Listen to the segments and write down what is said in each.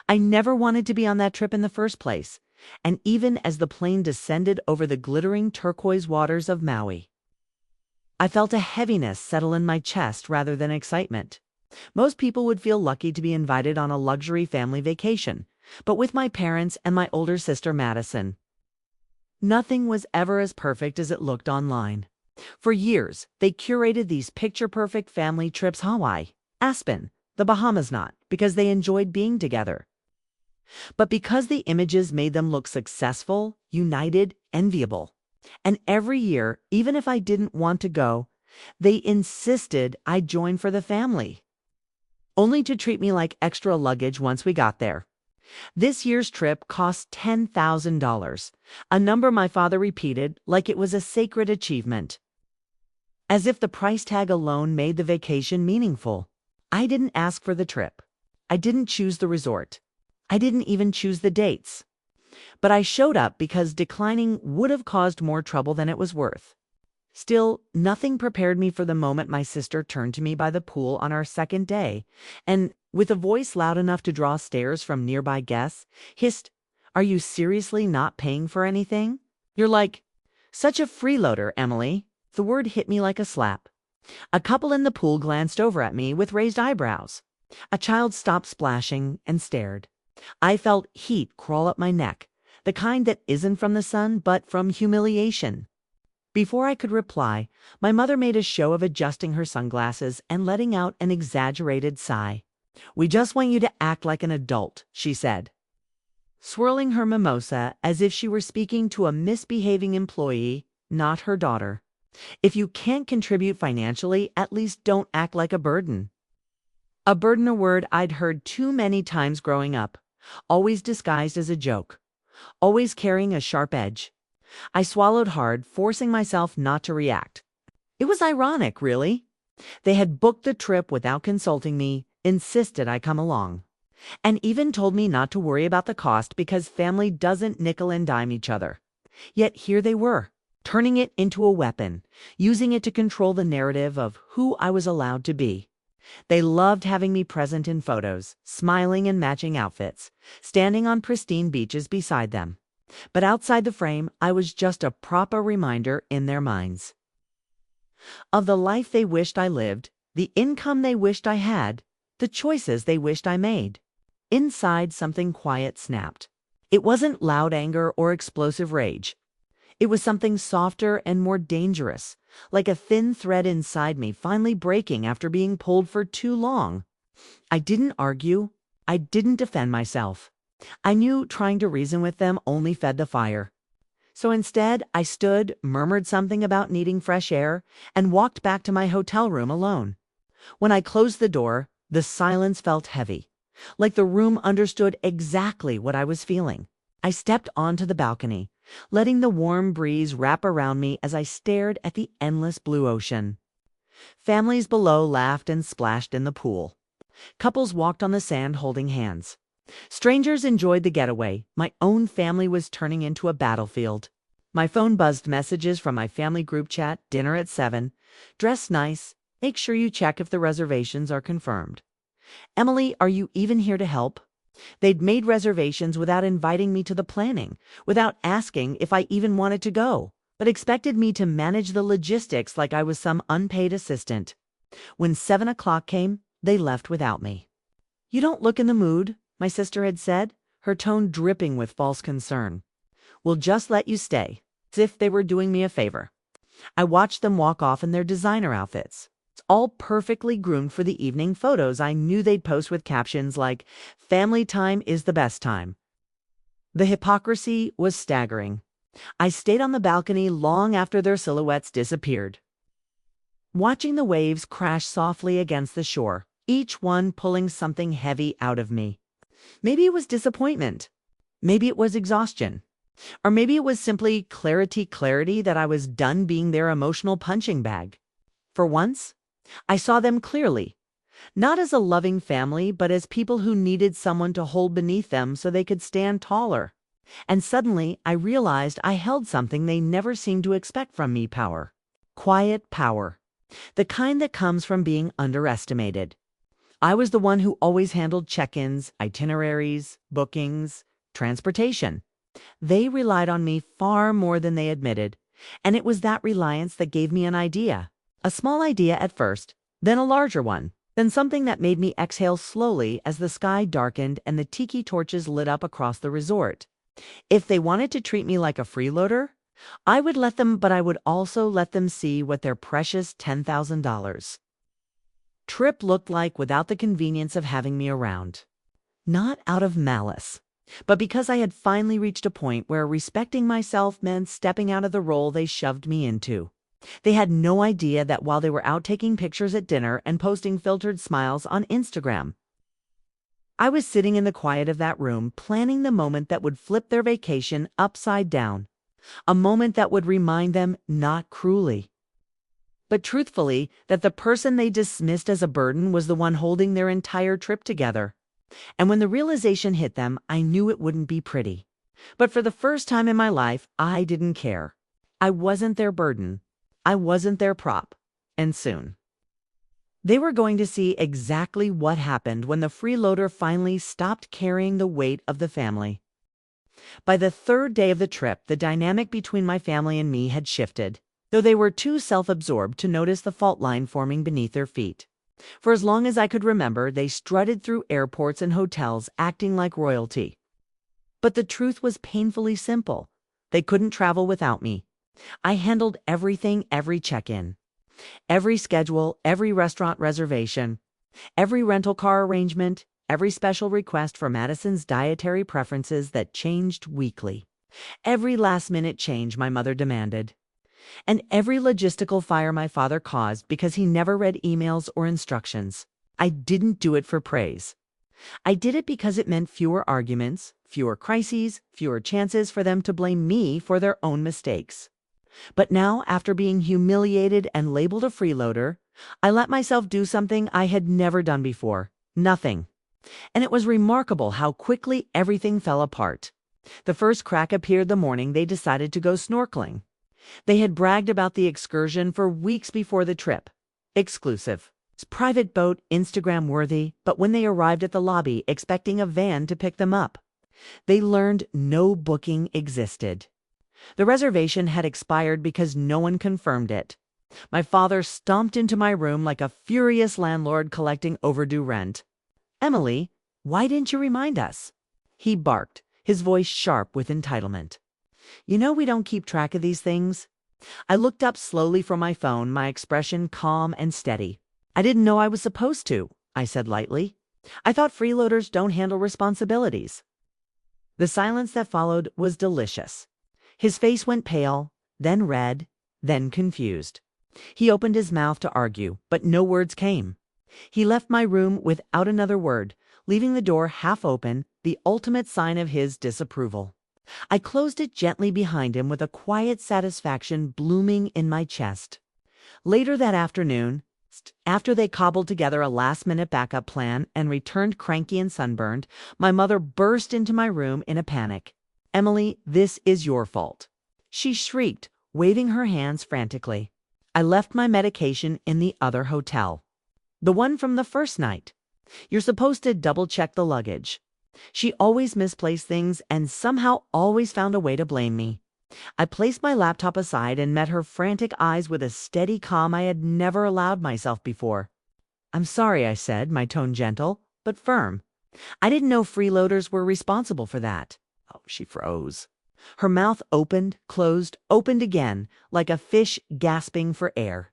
I never wanted to be on that trip in the first place, and even as the plane descended over the glittering turquoise waters of Maui, I felt a heaviness settle in my chest rather than excitement. Most people would feel lucky to be invited on a luxury family vacation, but with my parents and my older sister Madison, nothing was ever as perfect as it looked online. For years, they curated these picture-perfect family trips: Hawaii, Aspen, the Bahamas, not because they enjoyed being together, but because the images made them look successful, united, enviable. And every year, even if I didn't want to go, they insisted I join for the family, only to treat me like extra luggage once we got there. This year's trip cost $10,000, a number my father repeated like it was a sacred achievement, as if the price tag alone made the vacation meaningful. I didn't ask for the trip. I didn't choose the resort. I didn't even choose the dates. But I showed up because declining would have caused more trouble than it was worth. Still, nothing prepared me for the moment my sister turned to me by the pool on our second day, and, with a voice loud enough to draw stares from nearby guests, hissed, "Are you seriously not paying for anything? You're like such a freeloader, Emily." The word hit me like a slap. A couple in the pool glanced over at me with raised eyebrows. A child stopped splashing and stared. I felt heat crawl up my neck, the kind that isn't from the sun but from humiliation. Before I could reply, my mother made a show of adjusting her sunglasses and letting out an exaggerated sigh. "We just want you to act like an adult," she said, swirling her mimosa as if she were speaking to a misbehaving employee, not her daughter. "If you can't contribute financially, at least don't act like a burden." A burden, a word I'd heard too many times growing up, always disguised as a joke, always carrying a sharp edge. I swallowed hard, forcing myself not to react. It was ironic, really. They had booked the trip without consulting me, insisted I come along, and even told me not to worry about the cost because family doesn't nickel and dime each other. Yet here they were, turning it into a weapon, using it to control the narrative of who I was allowed to be. They loved having me present in photos, smiling in matching outfits, standing on pristine beaches beside them. But outside the frame, I was just a proper reminder in their minds of the life they wished I lived, the income they wished I had, the choices they wished I made. Inside, something quiet snapped. It wasn't loud anger or explosive rage. It was something softer and more dangerous, like a thin thread inside me finally breaking after being pulled for too long. I didn't argue. I didn't defend myself. I knew trying to reason with them only fed the fire. So instead, I stood, murmured something about needing fresh air, and walked back to my hotel room alone. When I closed the door, the silence felt heavy, like the room understood exactly what I was feeling. I stepped onto the balcony, letting the warm breeze wrap around me as I stared at the endless blue ocean. Families below laughed and splashed in the pool. Couples walked on the sand holding hands. Strangers enjoyed the getaway. My own family was turning into a battlefield. My phone buzzed messages from my family group chat: "Dinner at 7. Dress nice. Make sure you check if the reservations are confirmed. Emily, are you even here to help?" They'd made reservations without inviting me to the planning, without asking if I even wanted to go, but expected me to manage the logistics like I was some unpaid assistant. When 7 o'clock came, they left without me. "You don't look in the mood," my sister had said, her tone dripping with false concern. "We'll just let you stay," as if they were doing me a favor. I watched them walk off in their designer outfits, all perfectly groomed for the evening photos I knew they'd post with captions like, "Family time is the best time." The hypocrisy was staggering. I stayed on the balcony long after their silhouettes disappeared, watching the waves crash softly against the shore, each one pulling something heavy out of me. Maybe it was disappointment. Maybe it was exhaustion. Or maybe it was simply clarity that I was done being their emotional punching bag. For once, I saw them clearly, not as a loving family, but as people who needed someone to hold beneath them so they could stand taller. And suddenly, I realized I held something they never seemed to expect from me: power. Quiet power. The kind that comes from being underestimated. I was the one who always handled check-ins, itineraries, bookings, transportation. They relied on me far more than they admitted, and it was that reliance that gave me an idea. A small idea at first, then a larger one, then something that made me exhale slowly as the sky darkened and the tiki torches lit up across the resort. If they wanted to treat me like a freeloader, I would let them, but I would also let them see what their precious $10,000 trip looked like without the convenience of having me around. Not out of malice, but because I had finally reached a point where respecting myself meant stepping out of the role they shoved me into. They had no idea that while they were out taking pictures at dinner and posting filtered smiles on Instagram, I was sitting in the quiet of that room planning the moment that would flip their vacation upside down, a moment that would remind them, not cruelly, but truthfully, that the person they dismissed as a burden was the one holding their entire trip together. And when the realization hit them, I knew it wouldn't be pretty. But for the first time in my life, I didn't care. I wasn't their burden. I wasn't their prop. And soon, they were going to see exactly what happened when the freeloader finally stopped carrying the weight of the family. By the third day of the trip, the dynamic between my family and me had shifted, though they were too self-absorbed to notice the fault line forming beneath their feet. For as long as I could remember, they strutted through airports and hotels acting like royalty. But the truth was painfully simple. They couldn't travel without me. I handled everything, every check-in, every schedule, every restaurant reservation, every rental car arrangement, every special request for Madison's dietary preferences that changed weekly, every last-minute change my mother demanded, and every logistical fire my father caused because he never read emails or instructions. I didn't do it for praise. I did it because it meant fewer arguments, fewer crises, fewer chances for them to blame me for their own mistakes. But now, after being humiliated and labeled a freeloader, I let myself do something I had never done before. Nothing. And it was remarkable how quickly everything fell apart. The first crack appeared the morning they decided to go snorkeling. They had bragged about the excursion for weeks before the trip. Exclusive. Private boat, Instagram worthy, but when they arrived at the lobby expecting a van to pick them up, they learned no booking existed. The reservation had expired because no one confirmed it. My father stomped into my room like a furious landlord collecting overdue rent. "Emily, why didn't you remind us?" he barked, his voice sharp with entitlement. "You know we don't keep track of these things." I looked up slowly from my phone, my expression calm and steady. "I didn't know I was supposed to," I said lightly. "I thought freeloaders don't handle responsibilities." The silence that followed was delicious. His face went pale, then red, then confused. He opened his mouth to argue, but no words came. He left my room without another word, leaving the door half open, the ultimate sign of his disapproval. I closed it gently behind him with a quiet satisfaction blooming in my chest. Later that afternoon, after they cobbled together a last-minute backup plan and returned cranky and sunburned, my mother burst into my room in a panic. "Emily, this is your fault," she shrieked, waving her hands frantically. "I left my medication in the other hotel. The one from the first night. You're supposed to double-check the luggage." She always misplaced things and somehow always found a way to blame me. I placed my laptop aside and met her frantic eyes with a steady calm I had never allowed myself before. "I'm sorry," I said, my tone gentle, but firm. "I didn't know freeloaders were responsible for that." Oh, she froze. Her mouth opened, closed, opened again, like a fish gasping for air.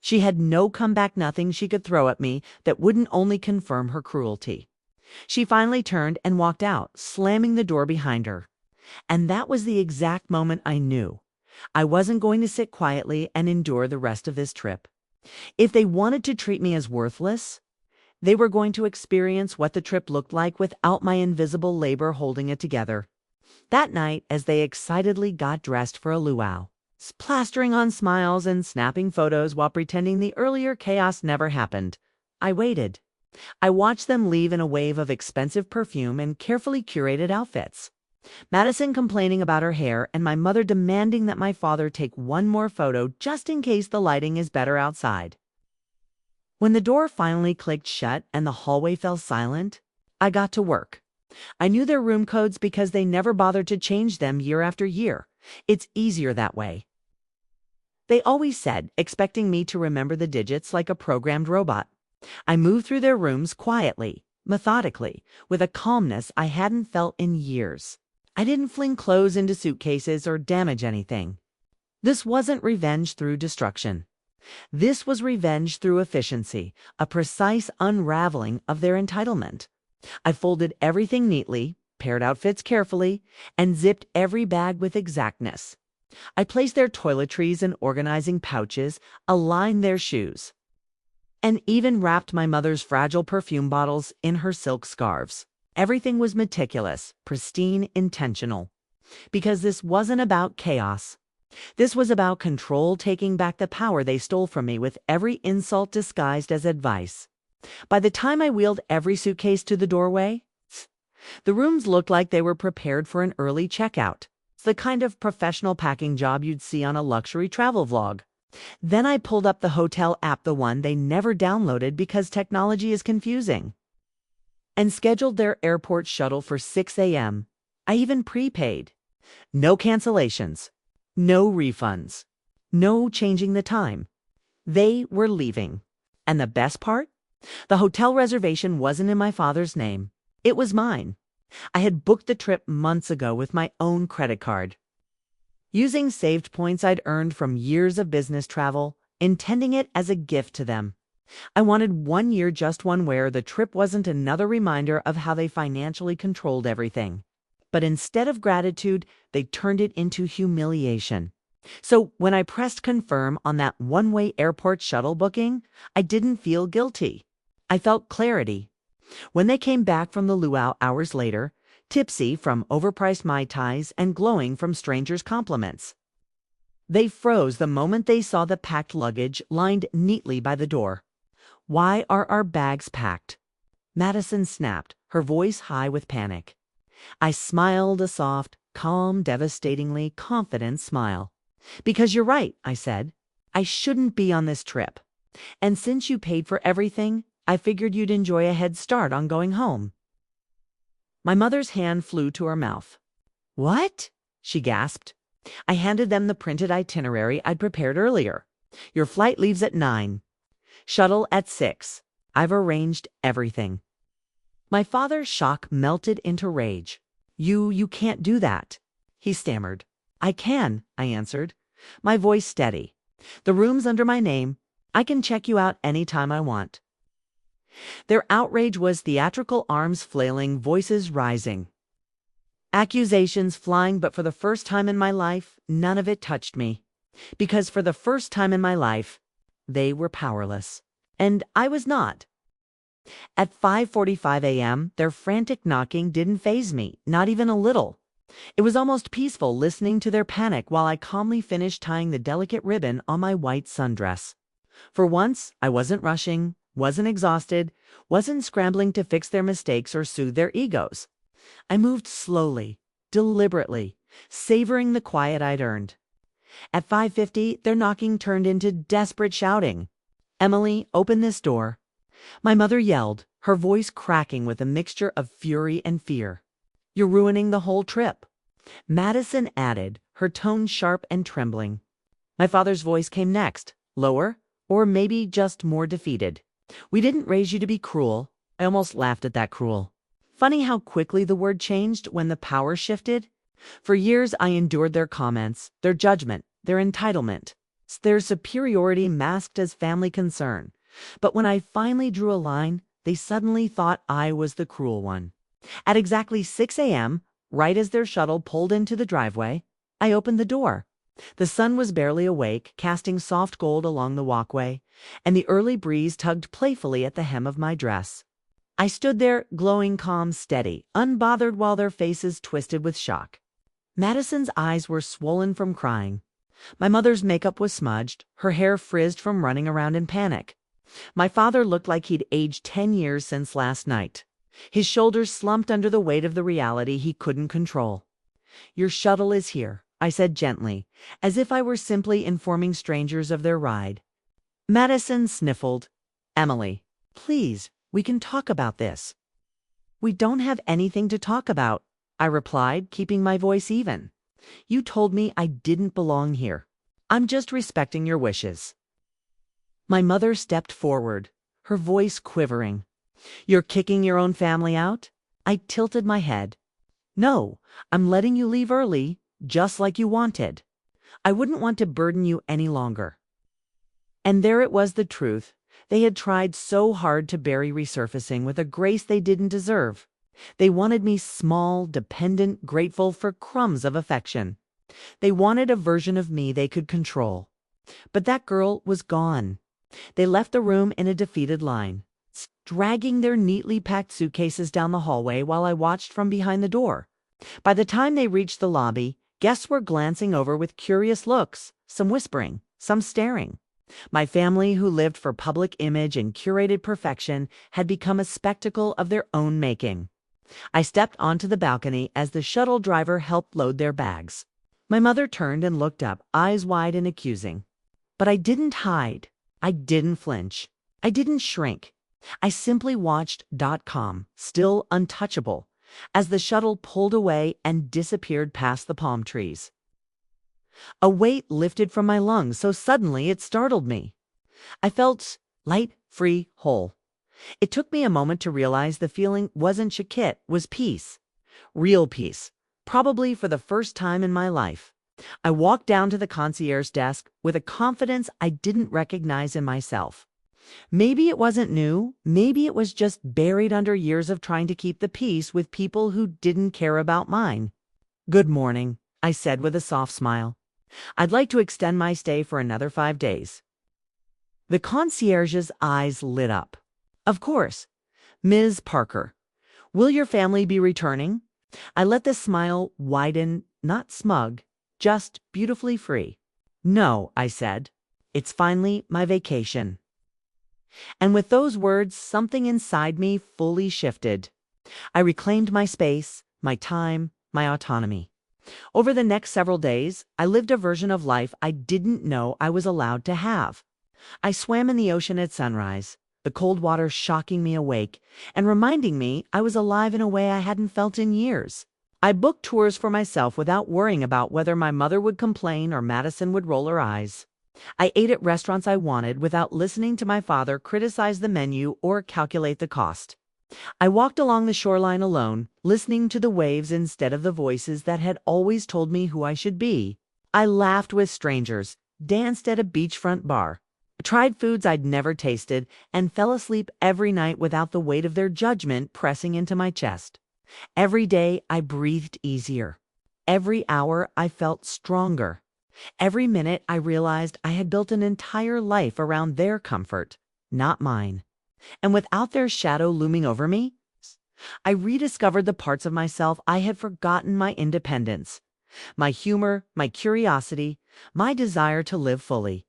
She had no comeback, nothing she could throw at me that wouldn't only confirm her cruelty. She finally turned and walked out, slamming the door behind her. And that was the exact moment I knew I wasn't going to sit quietly and endure the rest of this trip. If they wanted to treat me as worthless, they were going to experience what the trip looked like without my invisible labor holding it together. That night, as they excitedly got dressed for a luau, plastering on smiles and snapping photos while pretending the earlier chaos never happened, I waited. I watched them leave in a wave of expensive perfume and carefully curated outfits. Madison complaining about her hair and my mother demanding that my father take one more photo just in case the lighting is better outside. When the door finally clicked shut and the hallway fell silent, I got to work. I knew their room codes because they never bothered to change them year after year. It's easier that way. They always said, expecting me to remember the digits like a programmed robot. I moved through their rooms quietly, methodically, with a calmness I hadn't felt in years. I didn't fling clothes into suitcases or damage anything. This wasn't revenge through destruction. This was revenge through efficiency, a precise unraveling of their entitlement. I folded everything neatly, paired outfits carefully, and zipped every bag with exactness. I placed their toiletries in organizing pouches, aligned their shoes, and even wrapped my mother's fragile perfume bottles in her silk scarves. Everything was meticulous, pristine, intentional. Because this wasn't about chaos. This was about control, taking back the power they stole from me with every insult disguised as advice. By the time I wheeled every suitcase to the doorway, the rooms looked like they were prepared for an early checkout. It's the kind of professional packing job you'd see on a luxury travel vlog. Then I pulled up the hotel app, the one they never downloaded because technology is confusing, and scheduled their airport shuttle for 6 a.m. I even prepaid. No cancellations. No refunds. No changing the time. They were leaving. And the best part? The hotel reservation wasn't in my father's name. It was mine. I had booked the trip months ago with my own credit card, using saved points I'd earned from years of business travel, intending it as a gift to them. I wanted 1 year just one where the trip wasn't another reminder of how they financially controlled everything. But instead of gratitude, they turned it into humiliation. So when I pressed confirm on that one-way airport shuttle booking, I didn't feel guilty. I felt clarity. When they came back from the luau hours later, tipsy from overpriced Mai Tais and glowing from strangers' compliments, they froze the moment they saw the packed luggage lined neatly by the door. "Why are our bags packed?" Madison snapped, her voice high with panic. I smiled, a soft, calm, devastatingly confident smile. "Because you're right," I said. "I shouldn't be on this trip. And since you paid for everything, I figured you'd enjoy a head start on going home." My mother's hand flew to her mouth. "What?" she gasped. I handed them the printed itinerary I'd prepared earlier. "Your flight leaves at 9. Shuttle at 6. I've arranged everything." My father's shock melted into rage. You can't do that," he stammered. "I can," I answered, my voice steady. "The room's under my name. I can check you out any time I want." Their outrage was theatrical, arms flailing, voices rising, accusations flying, but for the first time in my life, none of it touched me. Because for the first time in my life, they were powerless. And I was not. At 5:45 a.m., their frantic knocking didn't faze me, not even a little. It was almost peaceful listening to their panic while I calmly finished tying the delicate ribbon on my white sundress. For once, I wasn't rushing, wasn't exhausted, wasn't scrambling to fix their mistakes or soothe their egos. I moved slowly, deliberately, savoring the quiet I'd earned. At 5:50, their knocking turned into desperate shouting. "Emily, open this door." My mother yelled, her voice cracking with a mixture of fury and fear. "You're ruining the whole trip." Madison added, her tone sharp and trembling. My father's voice came next, lower, or maybe just more defeated. "We didn't raise you to be cruel." I almost laughed at that cruel. Funny how quickly the word changed when the power shifted. For years I endured their comments, their judgment, their entitlement, their superiority masked as family concern. But when I finally drew a line, they suddenly thought I was the cruel one. At exactly 6 a.m., right as their shuttle pulled into the driveway, I opened the door. The sun was barely awake, casting soft gold along the walkway, and the early breeze tugged playfully at the hem of my dress. I stood there, glowing, calm, steady, unbothered while their faces twisted with shock. Madison's eyes were swollen from crying. My mother's makeup was smudged, her hair frizzed from running around in panic. My father looked like he'd aged 10 years since last night. His shoulders slumped under the weight of the reality he couldn't control. "Your shuttle is here," I said gently, as if I were simply informing strangers of their ride. Madison sniffled. Emily, please, we can talk about this. We don't have anything to talk about, I replied, keeping my voice even. You told me I didn't belong here. I'm just respecting your wishes. My mother stepped forward, her voice quivering. You're kicking your own family out? I tilted my head. No, I'm letting you leave early, just like you wanted. I wouldn't want to burden you any longer. And there it was, the truth. They had tried so hard to bury resurfacing with a grace they didn't deserve. They wanted me small, dependent, grateful for crumbs of affection. They wanted a version of me they could control. But that girl was gone. They left the room in a defeated line, dragging their neatly packed suitcases down the hallway while I watched from behind the door. By the time they reached the lobby, guests were glancing over with curious looks, some whispering, some staring. My family, who lived for public image and curated perfection, had become a spectacle of their own making. I stepped onto the balcony as the shuttle driver helped load their bags. My mother turned and looked up, eyes wide and accusing. But I didn't hide. I didn't flinch. I didn't shrink. I simply watched .com, still untouchable, as the shuttle pulled away and disappeared past the palm trees. A weight lifted from my lungs so suddenly it startled me. I felt light, free, whole. It took me a moment to realize the feeling wasn't Shakit, was peace. Real peace, probably for the first time in my life. I walked down to the concierge desk with a confidence I didn't recognize in myself. Maybe it wasn't new, maybe it was just buried under years of trying to keep the peace with people who didn't care about mine. Good morning, I said with a soft smile. I'd like to extend my stay for another 5 days. The concierge's eyes lit up. Of course. Ms. Parker, will your family be returning? I let the smile widen, not smug, just beautifully free. No, I said. It's finally my vacation. And with those words, something inside me fully shifted. I reclaimed my space, my time, my autonomy. Over the next several days, I lived a version of life I didn't know I was allowed to have. I swam in the ocean at sunrise, the cold water shocking me awake and reminding me I was alive in a way I hadn't felt in years. I booked tours for myself without worrying about whether my mother would complain or Madison would roll her eyes. I ate at restaurants I wanted without listening to my father criticize the menu or calculate the cost. I walked along the shoreline alone, listening to the waves instead of the voices that had always told me who I should be. I laughed with strangers, danced at a beachfront bar, tried foods I'd never tasted, and fell asleep every night without the weight of their judgment pressing into my chest. Every day I breathed easier. Every hour I felt stronger. Every minute I realized I had built an entire life around their comfort, not mine. And without their shadow looming over me, I rediscovered the parts of myself I had forgotten: my independence, my humor, my curiosity, my desire to live fully.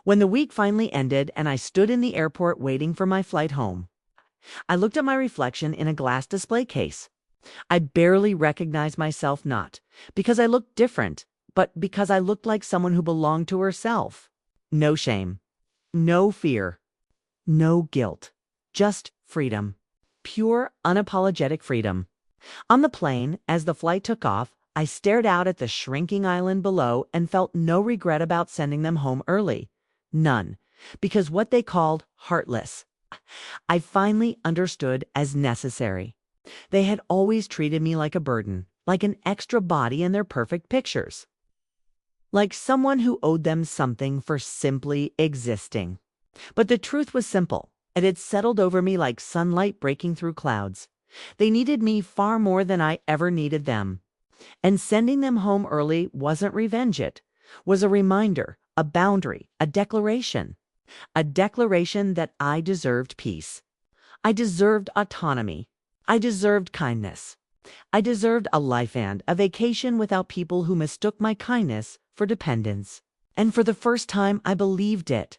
When the week finally ended and I stood in the airport waiting for my flight home, I looked at my reflection in a glass display case. I barely recognized myself, not because I looked different, but because I looked like someone who belonged to herself. No shame, no fear, no guilt, just freedom. Pure, unapologetic freedom. On the plane, as the flight took off, I stared out at the shrinking island below and felt no regret about sending them home early. None, because what they called heartless, I finally understood as necessary. They had always treated me like a burden, like an extra body in their perfect pictures, like someone who owed them something for simply existing. But the truth was simple. It had settled over me like sunlight breaking through clouds. They needed me far more than I ever needed them. And sending them home early wasn't revenge, it was a reminder, a boundary, a declaration that I deserved peace. I deserved autonomy. I deserved kindness. I deserved a life and a vacation without people who mistook my kindness for dependence. And for the first time, I believed it.